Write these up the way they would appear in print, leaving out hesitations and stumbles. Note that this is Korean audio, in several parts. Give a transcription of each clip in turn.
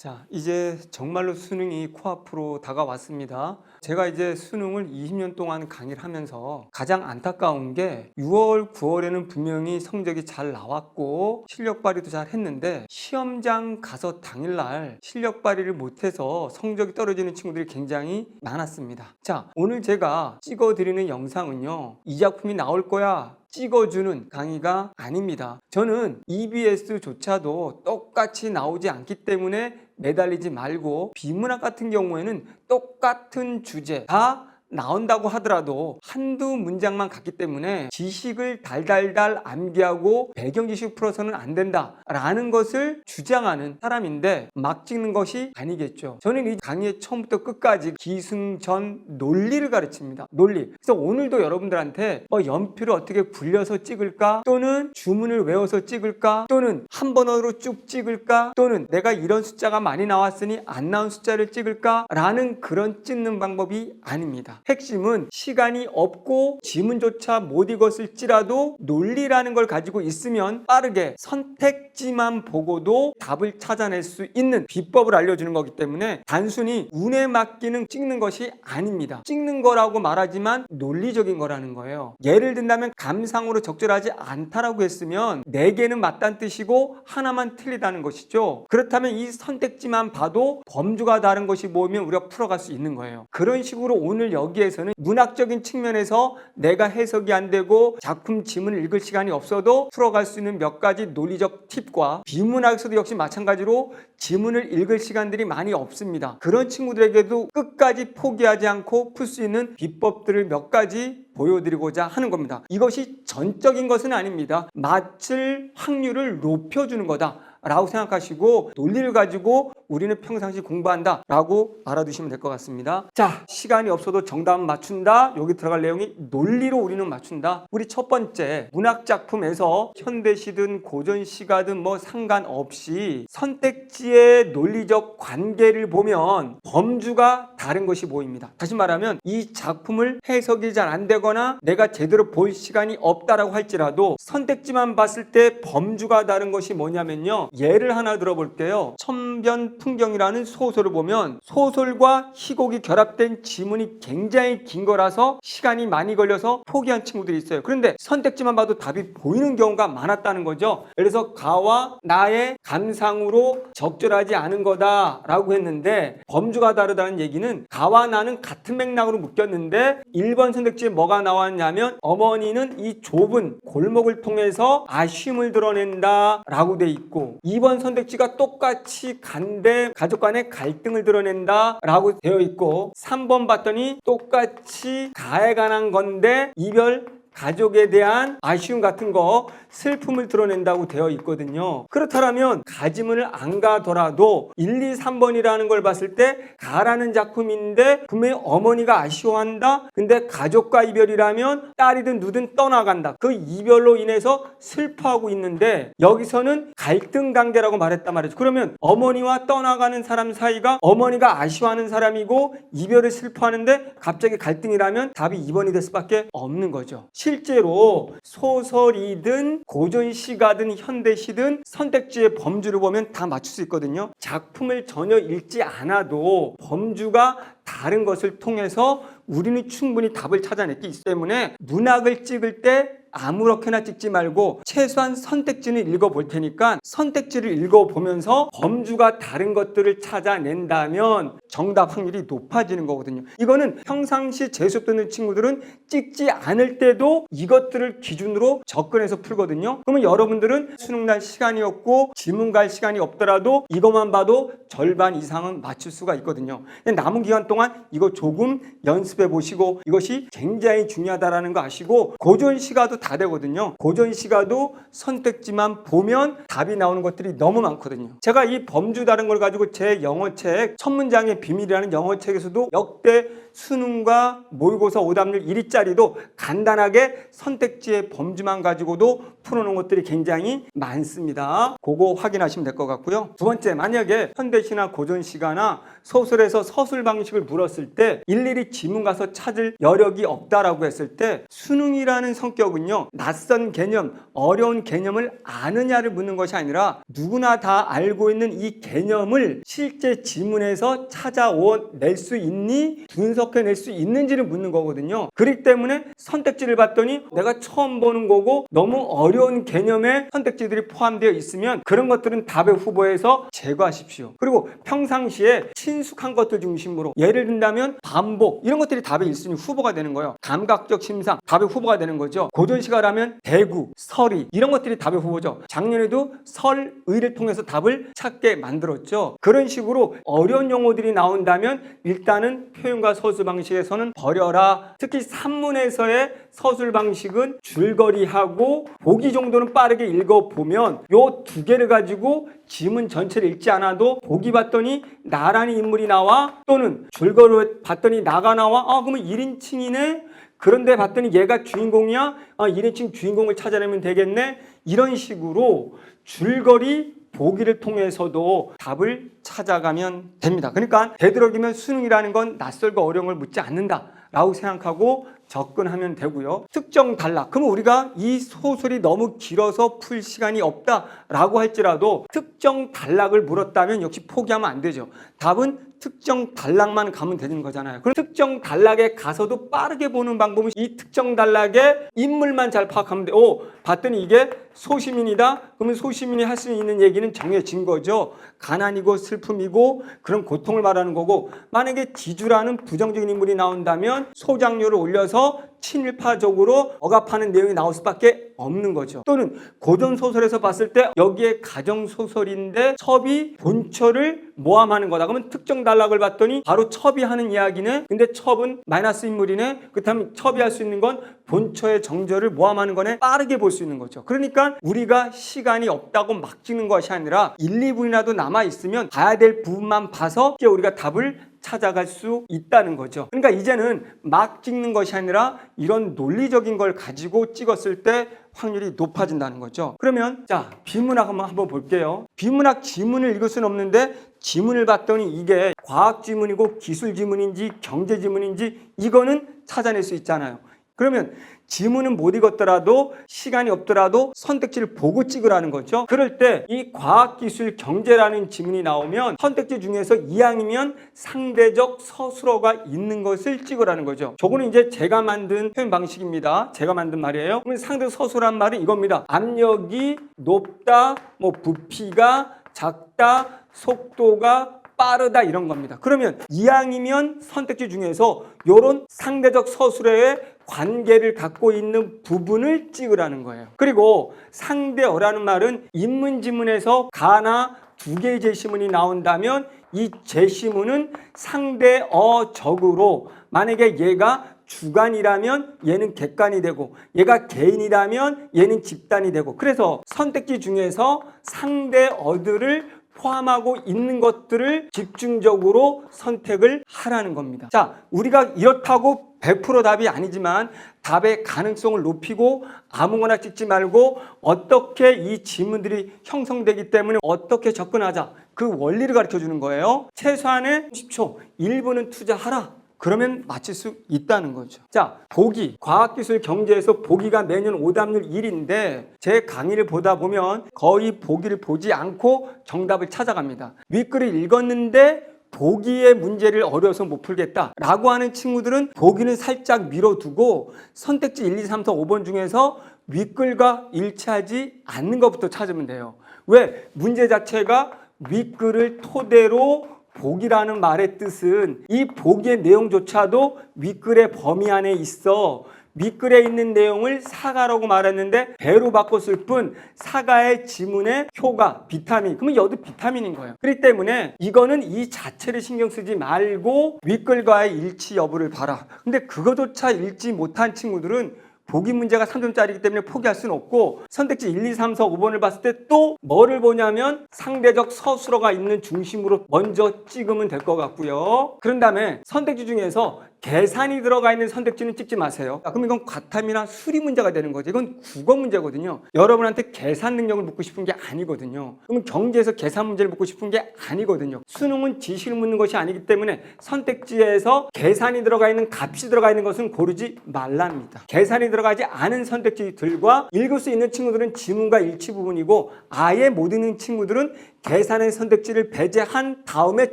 자, 이제 정말로 수능이 코앞으로 다가왔습니다. 제가 이제 수능을 20년 동안 강의를 하면서 가장 안타까운 게 6월, 9월에는 분명히 성적이 잘 나왔고 실력 발휘도 잘 했는데 시험장 가서 당일날 실력 발휘를 못해서 성적이 떨어지는 친구들이 굉장히 많았습니다. 자, 오늘 제가 찍어드리는 영상은요, 이 작품이 나올 거야 찍어주는 강의가 아닙니다. 저는 EBS조차도 똑같이 나오지 않기 때문에 매달리지 말고, 비문학 같은 경우에는 똑같은 주제 다 나온다고 하더라도 한두 문장만 같기 때문에 지식을 달달달 암기하고 배경 지식 풀어서는 안 된다 라는 것을 주장하는 사람인데 막 찍는 것이 아니겠죠. 저는 이 강의의 처음부터 끝까지 기승전 논리를 가르칩니다. 논리. 그래서 오늘도 여러분들한테 연필을 어떻게 굴려서 찍을까, 또는 주문을 외워서 찍을까, 또는 한 번으로 쭉 찍을까, 또는 내가 이런 숫자가 많이 나왔으니 안 나온 숫자를 찍을까 라는 그런 찍는 방법이 아닙니다. 핵심은 시간이 없고 지문조차 못 읽었을지라도 논리라는 걸 가지고 있으면 빠르게 선택지만 보고도 답을 찾아낼 수 있는 비법을 알려주는 거기 때문에 단순히 운에 맡기는 찍는 것이 아닙니다. 찍는 거라고 말하지만 논리적인 거라는 거예요. 예를 든다면 감상으로 적절하지 않다라고 했으면 4개는 맞다는 뜻이고 하나만 틀리다는 것이죠. 그렇다면 이 선택지만 봐도 범주가 다른 것이 뭐면 우리가 풀어갈 수 있는 거예요. 그런 식으로 오늘 여기에서는 문학적인 측면에서 내가 해석이 안 되고 작품 지문을 읽을 시간이 없어도 풀어갈 수 있는 몇 가지 논리적 팁과, 비문학에서도 역시 마찬가지로 지문을 읽을 시간들이 많이 없습니다. 그런 친구들에게도 끝까지 포기하지 않고 풀 수 있는 비법들을 몇 가지 보여드리고자 하는 겁니다. 이것이 전적인 것은 아닙니다. 맞을 확률을 높여주는 거다 라고 생각하시고, 논리를 가지고 우리는 평상시 공부한다 라고 알아두시면 될 것 같습니다. 자, 시간이 없어도 정답 맞춘다. 여기 들어갈 내용이 논리로 우리는 맞춘다. 우리 첫 번째, 문학작품에서 현대시든 고전시가든 상관없이 선택지의 논리적 관계를 보면 범주가 다른 것이 보입니다. 다시 말하면 이 작품을 해석이 잘 안 되거나 내가 제대로 볼 시간이 없다라고 할지라도 선택지만 봤을 때 범주가 다른 것이 뭐냐면요, 예를 하나 들어볼게요. 천변풍경이라는 소설을 보면 소설과 희곡이 결합된 지문이 굉장히 긴 거라서 시간이 많이 걸려서 포기한 친구들이 있어요. 그런데 선택지만 봐도 답이 보이는 경우가 많았다는 거죠. 그래서 가와 나의 감상으로 적절하지 않은 거다라고 했는데, 범주가 다르다는 얘기는 가와 나는 같은 맥락으로 묶였는데 1번 선택지에 뭐가 나왔냐면 어머니는 이 좁은 골목을 통해서 아쉬움을 드러낸다 라고 돼 있고, 2번 선택지가 똑같이 간대 가족 간의 갈등을 드러낸다 라고 되어 있고, 3번 봤더니 똑같이 가에 관한 건데 이별, 가족에 대한 아쉬움 같은 거, 슬픔을 드러낸다고 되어 있거든요. 그렇다면 가지문을 안 가더라도 1, 2, 3번이라는 걸 봤을 때 가라는 작품인데 분명히 어머니가 아쉬워한다. 근데 가족과 이별이라면 딸이든 누든 떠나간다. 그 이별로 인해서 슬퍼하고 있는데 여기서는 갈등 관계라고 말했단 말이죠. 그러면 어머니와 떠나가는 사람 사이가 어머니가 아쉬워하는 사람이고 이별을 슬퍼하는데 갑자기 갈등이라면 답이 2번이 될 수밖에 없는 거죠. 실제로 소설이든 고전시가든 현대시든 선택지의 범주를 보면 다 맞출 수 있거든요. 작품을 전혀 읽지 않아도 범주가 다른 것을 통해서 우리는 충분히 답을 찾아냈기 때문에 문학을 찍을 때 아무렇게나 찍지 말고 최소한 선택지는 읽어볼 테니까 선택지를 읽어보면서 범주가 다른 것들을 찾아낸다면 정답 확률이 높아지는 거거든요. 이거는 평상시 재수업 듣는 친구들은 찍지 않을 때도 이것들을 기준으로 접근해서 풀거든요. 그러면 여러분들은 수능날 시간이 없고 지문 갈 시간이 없더라도 이것만 봐도 절반 이상은 맞출 수가 있거든요. 남은 기간 동안 이거 조금 연습해 보시고, 이것이 굉장히 중요하다는 거 아시고, 고전시가도 다 되거든요. 고전시가도 선택지만 보면 답이 나오는 것들이 너무 많거든요. 제가 이 범주 다른 걸 가지고 제 영어책 천문장의 비밀이라는 영어책에서도 역대 수능과 모의고사 오답률 1위짜리도 간단하게 선택지의 범주만 가지고도 풀어놓은 것들이 굉장히 많습니다. 그거 확인하시면 될 것 같고요. 두 번째, 만약에 현대시나 고전시가나 소설에서 서술 방식을 물었을 때 일일이 지문 가서 찾을 여력이 없다라고 했을 때 수능이라는 성격은요, 것은요, 낯선 개념, 어려운 개념을 아느냐를 묻는 것이 아니라 누구나 다 알고 있는 이 개념을 실제 지문에서 찾아낼 수 있니? 분석해낼 수 있는지를 묻는 거거든요. 그렇기 때문에 선택지를 봤더니 내가 처음 보는 거고 너무 어려운 개념의 선택지들이 포함되어 있으면 그런 것들은 답의 후보에서 제거하십시오. 그리고 평상시에 친숙한 것들 중심으로, 예를 든다면 반복, 이런 것들이 답의 1순위 후보가 되는 거예요. 감각적 심상, 답의 후보가 되는 거죠. 고전시가를 하면 대구, 서리, 이런 것들이 답의 후보죠. 작년에도 설의를 통해서 답을 찾게 만들었죠. 그런 식으로 어려운 용어들이 나온다면 일단은 표현과 서술 방식에서는 버려라. 특히 산문에서의 서술 방식은 줄거리하고 보기 정도는 빠르게 읽어보면 요 두 개를 가지고 지문 전체를 읽지 않아도 보기 봤더니 나라는 인물이 나와, 또는 줄거리 봤더니 나가 나와, 그러면 1인칭이네? 그런데 봤더니 얘가 주인공이야? 1인칭 주인공을 찾아내면 되겠네? 이런 식으로 줄거리 보기를 통해서도 답을 찾아가면 됩니다. 그러니까 되도록이면 수능이라는 건 낯설고 어려운 걸 묻지 않는다 라고 생각하고 접근하면 되고요. 특정 단락, 그러면 우리가 이 소설이 너무 길어서 풀 시간이 없다라고 할지라도 특정 단락을 물었다면 역시 포기하면 안 되죠. 답은 특정 단락만 가면 되는 거잖아요. 그럼 특정 단락에 가서도 빠르게 보는 방법은 이 특정 단락의 인물만 잘 파악하면 돼요. 봤더니 이게 소시민이다? 그러면 소시민이 할 수 있는 얘기는 정해진 거죠. 가난이고 슬픔이고 그런 고통을 말하는 거고, 만약에 지주라는 부정적인 인물이 나온다면 소장료를 올려서 친일파적으로 억압하는 내용이 나올 수밖에 없는 거죠. 또는 고전소설에서 봤을 때 여기에 가정소설인데 첩이 본처를 모함하는 거다. 그러면 특정 단락을 봤더니 바로 첩이 하는 이야기네. 근데 첩은 마이너스 인물이네. 그렇다면 첩이 할 수 있는 건 본처의 정절을 모함하는 거네. 빠르게 볼 수 있는 거죠. 그러니까 우리가 시간이 없다고 막 찍는 것이 아니라 1, 2분이라도 남아있으면 봐야 될 부분만 봐서 이제 우리가 답을 찾아갈 수 있다는 거죠. 그러니까 이제는 막 찍는 것이 아니라 이런 논리적인 걸 가지고 찍었을 때 확률이 높아진다는 거죠. 그러면 자, 비문학 한번 볼게요. 비문학 지문을 읽을 수는 없는데 지문을 봤더니 이게 과학 지문이고 기술 지문인지 경제 지문인지 이거는 찾아낼 수 있잖아요. 그러면 지문은 못 읽었더라도 시간이 없더라도 선택지를 보고 찍으라는 거죠. 그럴 때 이 과학기술 경제라는 지문이 나오면 선택지 중에서 이항이면 상대적 서술어가 있는 것을 찍으라는 거죠. 저거는 이제 제가 만든 표현 방식입니다. 제가 만든 말이에요. 그러면 상대적 서술한 말은 이겁니다. 압력이 높다, 부피가 작다, 속도가 빠르다, 이런 겁니다. 그러면 이항이면 선택지 중에서 이런 상대적 서술어의 관계를 갖고 있는 부분을 찍으라는 거예요. 그리고 상대어라는 말은 인문지문에서 가나 두 개의 제시문이 나온다면 이 제시문은 상대어적으로, 만약에 얘가 주관이라면 얘는 객관이 되고 얘가 개인이라면 얘는 집단이 되고, 그래서 선택지 중에서 상대어들을 포함하고 있는 것들을 집중적으로 선택을 하라는 겁니다. 자, 우리가 이렇다고 100% 답이 아니지만 답의 가능성을 높이고 아무거나 찍지 말고 어떻게 이 지문들이 형성되기 때문에 어떻게 접근하자, 그 원리를 가르쳐 주는 거예요. 최소한의 10초, 1분은 투자하라. 그러면 맞힐 수 있다는 거죠. 자, 보기. 과학기술 경제에서 보기가 매년 오답률 1인데 제 강의를 보다 보면 거의 보기를 보지 않고 정답을 찾아갑니다. 윗글을 읽었는데 보기의 문제를 어려워서 못 풀겠다 라고 하는 친구들은 보기는 살짝 밀어두고 선택지 1, 2, 3, 4, 5번 중에서 윗글과 일치하지 않는 것부터 찾으면 돼요. 왜? 문제 자체가 윗글을 토대로 보기라는 말의 뜻은 이 보기의 내용조차도 윗글의 범위 안에 있어. 윗글에 있는 내용을 사과라고 말했는데 배로 바꿨을 뿐 사과의 지문의 효가 비타민, 그러면 여도 비타민인 거예요. 그렇기 때문에 이거는 이 자체를 신경 쓰지 말고 윗글과의 일치 여부를 봐라. 근데 그거조차 읽지 못한 친구들은 보기 문제가 3점짜리이기 때문에 포기할 수는 없고 선택지 1, 2, 3, 4, 5번을 봤을 때 또 뭐를 보냐면 상대적 서술어가 있는 중심으로 먼저 찍으면 될 것 같고요. 그런 다음에 선택지 중에서 계산이 들어가 있는 선택지는 찍지 마세요. 그럼 이건 과탐이나 수리 문제가 되는 거죠. 이건 국어 문제거든요. 여러분한테 계산 능력을 묻고 싶은 게 아니거든요. 그러면 경제에서 계산 문제를 묻고 싶은 게 아니거든요. 수능은 지식을 묻는 것이 아니기 때문에 선택지에서 계산이 들어가 있는 값이 들어가 있는 것은 고르지 말랍니다. 계산이 들어가지 않은 선택지들과 읽을 수 있는 친구들은 지문과 일치 부분이고 아예 못 읽는 친구들은 계산의 선택지를 배제한 다음에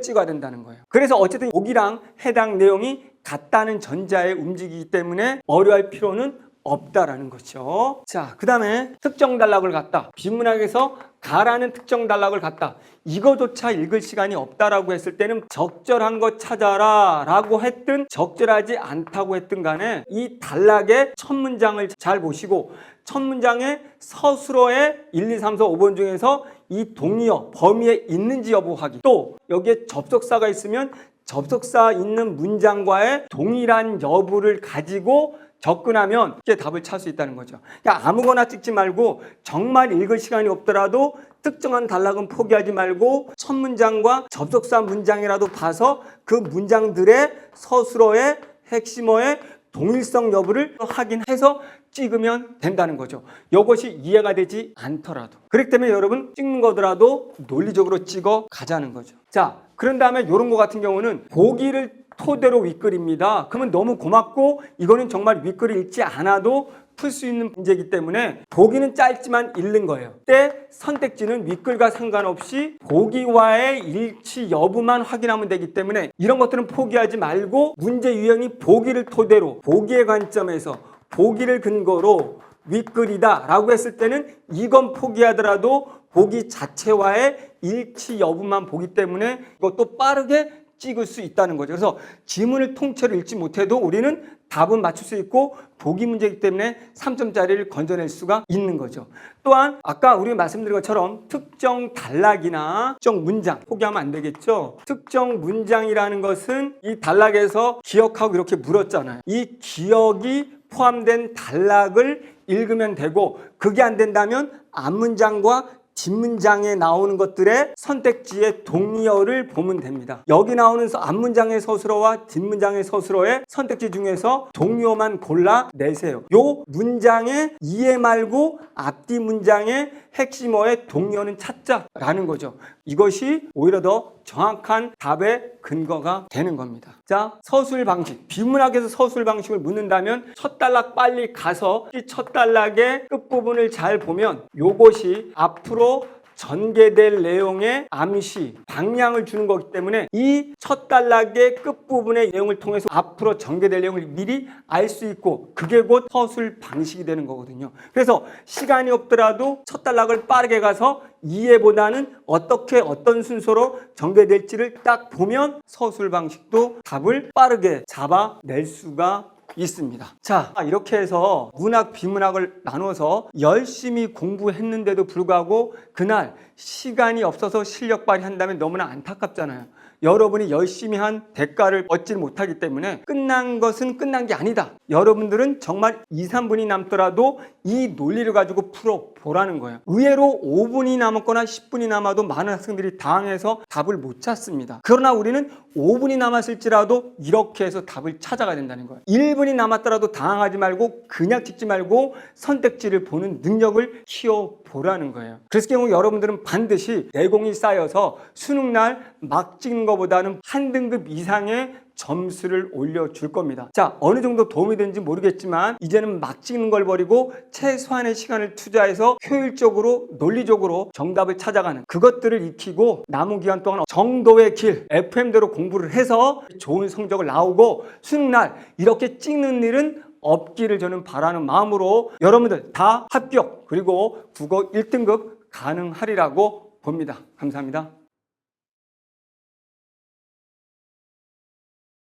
찍어야 된다는 거예요. 그래서 어쨌든 여기랑 해당 내용이 같다는 전자에 움직이기 때문에 어려워할 필요는 없다라는 거죠. 자, 그 다음에 특정 단락을 갖다. 비문학에서 가라는 특정 단락을 갖다. 이거조차 읽을 시간이 없다라고 했을 때는 적절한 거 찾아라 라고 했든 적절하지 않다고 했든 간에 이 단락의 첫 문장을 잘 보시고 첫 문장의 서술어의 1, 2, 3, 4, 5번 중에서 이 동의어 범위에 있는지 여부 확인. 또 여기에 접속사가 있으면 접속사 있는 문장과의 동일한 여부를 가지고 접근하면 이제 답을 찾을 수 있다는 거죠. 그러니까 아무거나 찍지 말고 정말 읽을 시간이 없더라도 특정한 단락은 포기하지 말고 첫 문장과 접속사 문장이라도 봐서 그 문장들의 서술어의 핵심어의 동일성 여부를 확인해서 찍으면 된다는 거죠. 이것이 이해가 되지 않더라도. 그렇기 때문에 여러분 찍는 거더라도 논리적으로 찍어 가자는 거죠. 자, 그런 다음에 이런 거 같은 경우는 보기를 토대로 윗글입니다. 그러면 너무 고맙고 이거는 정말 윗글을 읽지 않아도 풀 수 있는 문제이기 때문에 보기는 짧지만 읽는 거예요. 때 선택지는 윗글과 상관없이 보기와의 일치 여부만 확인하면 되기 때문에 이런 것들은 포기하지 말고 문제 유형이 보기를 토대로 보기의 관점에서 보기를 근거로 윗글이다 라고 했을 때는 이건 포기하더라도 보기 자체와의 일치 여부만 보기 때문에 이것도 빠르게 찍을 수 있다는 거죠. 그래서 지문을 통째로 읽지 못해도 우리는 답은 맞출 수 있고 보기 문제이기 때문에 3점짜리를 건져낼 수가 있는 거죠. 또한 아까 우리가 말씀드린 것처럼 특정 단락이나 특정 문장 포기하면 안 되겠죠. 특정 문장이라는 것은 이 단락에서 기억하고 이렇게 물었잖아요. 이 기억이 포함된 단락을 읽으면 되고 그게 안 된다면 앞문장과 뒷문장에 나오는 것들의 선택지의 동의어를 보면 됩니다. 여기 나오는 앞문장의 서술어와 뒷문장의 서술어의 선택지 중에서 동의어만 골라내세요. 요 문장의 이해 말고 앞뒤 문장의 핵심어의 동의어는 찾자라는 거죠. 이것이 오히려 더 정확한 답의 근거가 되는 겁니다. 자, 서술 방식. 비문학에서 서술 방식을 묻는다면 첫 단락 빨리 가서 이 첫 단락의 끝부분을 잘 보면 요것이 앞으로 전개될 내용의 암시, 방향을 주는 거기 때문에 이 첫 단락의 끝부분의 내용을 통해서 앞으로 전개될 내용을 미리 알 수 있고 그게 곧 서술 방식이 되는 거거든요. 그래서 시간이 없더라도 첫 단락을 빠르게 가서 이해보다는 어떻게 어떤 순서로 전개될지를 딱 보면 서술 방식도 답을 빠르게 잡아낼 수가 있습니다. 자, 이렇게 해서 문학, 비문학을 나눠서 열심히 공부했는데도 불구하고 그날 시간이 없어서 실력 발휘한다면 너무나 안타깝잖아요. 여러분이 열심히 한 대가를 얻지 못하기 때문에 끝난 것은 끝난 게 아니다. 여러분들은 정말 2, 3분이 남더라도 이 논리를 가지고 풀어보라는 거예요. 의외로 5분이 남았거나 10분이 남아도 많은 학생들이 당황해서 답을 못 찾습니다. 그러나 우리는 5분이 남았을지라도 이렇게 해서 답을 찾아가야 된다는 거예요. 1분이 남았더라도 당황하지 말고 그냥 찍지 말고 선택지를 보는 능력을 키워보라는 거예요. 그래서 경우 여러분들은 반드시 내공이 쌓여서 수능날 막 찍는 것보다는 한 등급 이상의 점수를 올려줄 겁니다. 자, 어느 정도 도움이 되는지 모르겠지만 이제는 막 찍는 걸 버리고 최소한의 시간을 투자해서 효율적으로 논리적으로 정답을 찾아가는 그것들을 익히고 남은 기간 동안 정도의 길 FM대로 공부를 해서 좋은 성적을 나오고 수능날 이렇게 찍는 일은 없기를 저는 바라는 마음으로 여러분들 다 합격 그리고 국어 1등급 가능하리라고 봅니다. 감사합니다.